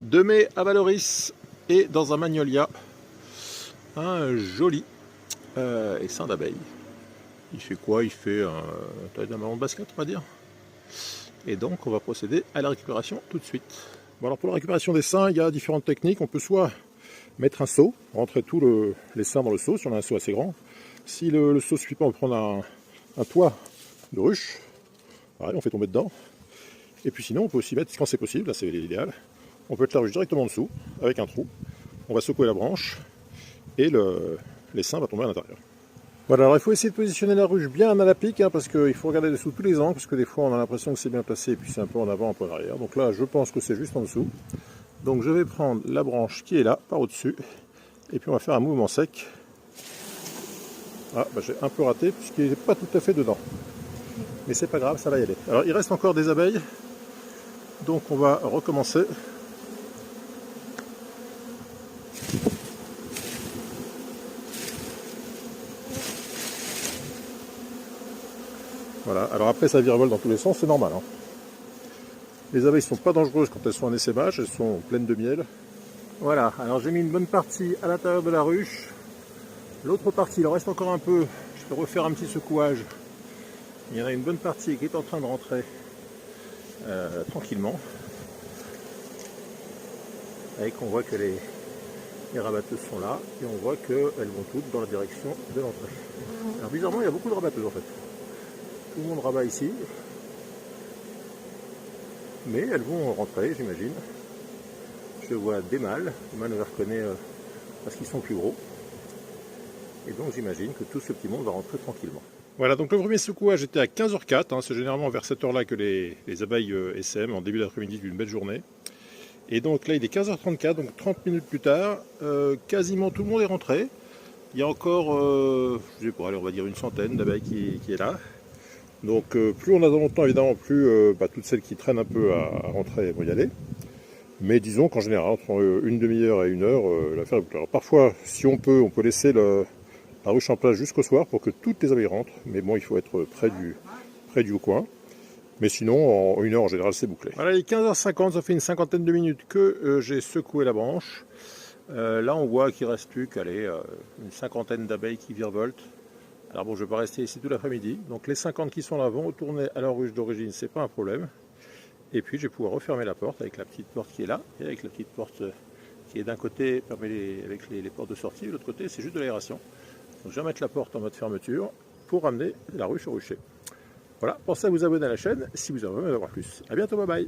2 mai à Valoris et dans un magnolia, un joli essaim d'abeilles. Il fait quoi? Il fait taille d'un ballon de basket, on va dire. Et donc on va procéder à la récupération tout de suite. Bon, alors pour la récupération des seins, il y a différentes techniques. On peut soit mettre un seau, rentrer tous les seins dans le seau si on a un seau assez grand. Si le seau ne suffit pas, on peut prendre un toit de ruche. Pareil, on fait tomber dedans. Et puis sinon, on peut aussi mettre, quand c'est possible, là c'est l'idéal, on peut mettre la ruche directement en dessous, avec un trou. On va secouer la branche et l'essaim va tomber à l'intérieur. Voilà, alors il faut essayer de positionner la ruche bien à la pique, parce qu'il faut regarder dessous tous les angles, parce que des fois on a l'impression que c'est bien placé, et puis c'est un peu en avant, un peu en arrière. Donc là, je pense que c'est juste en dessous. Donc je vais prendre la branche qui est là, par au-dessus, et puis on va faire un mouvement sec. Ah, bah, j'ai un peu raté, puisqu'il n'est pas tout à fait dedans. Mais c'est pas grave, ça va y aller. Alors il reste encore des abeilles, donc on va recommencer. Voilà, alors après ça virevolte dans tous les sens, c'est normal. Les abeilles ne sont pas dangereuses quand elles sont en essaimage, elles sont pleines de miel. Voilà, alors j'ai mis une bonne partie à l'intérieur de la ruche. L'autre partie, il en reste encore un peu, je vais refaire un petit secouage. Il y en a une bonne partie qui est en train de rentrer tranquillement. Et qu'on voit que les rabatteuses sont là, et on voit qu'elles vont toutes dans la direction de l'entrée. Alors bizarrement, il y a beaucoup de rabatteuses en fait. Tout le monde rabat ici. Mais elles vont rentrer, j'imagine. Je vois des mâles. Les mâles, on les reconnaît parce qu'ils sont plus gros. Et donc j'imagine que tout ce petit monde va rentrer tranquillement. Voilà, donc le premier secouage était à 15h04. C'est généralement vers cette heure-là que les abeilles essaiment, en début d'après-midi d'une belle journée. Et donc là, il est 15h34, donc 30 minutes plus tard. Quasiment tout le monde est rentré. Il y a encore, je sais pas, allez, on va dire une centaine d'abeilles qui est là. Donc plus on attend longtemps, évidemment, plus toutes celles qui traînent un peu à rentrer vont y aller. Mais disons qu'en général, entre une demi-heure et une heure, l'affaire est bouclée. Alors parfois, si on peut laisser la ruche en place jusqu'au soir pour que toutes les abeilles rentrent. Mais bon, il faut être près du coin. Mais sinon, en une heure, en général, c'est bouclé. Voilà, il est 15h50, ça fait une cinquantaine de minutes que j'ai secoué la branche. Là, on voit qu'il ne reste plus qu'une cinquantaine d'abeilles qui virevoltent. Alors bon, je ne vais pas rester ici tout l'après-midi. Donc les 50 qui sont là vont retourner à leur ruche d'origine, c'est pas un problème. Et puis je vais pouvoir refermer la porte avec la petite porte qui est là, et avec la petite porte qui est d'un côté avec les portes de sortie, et de l'autre côté c'est juste de l'aération. Donc je vais mettre la porte en mode fermeture pour ramener la ruche au rucher. Voilà, pensez à vous abonner à la chaîne si vous avez envie d'en avoir plus. A bientôt, bye bye.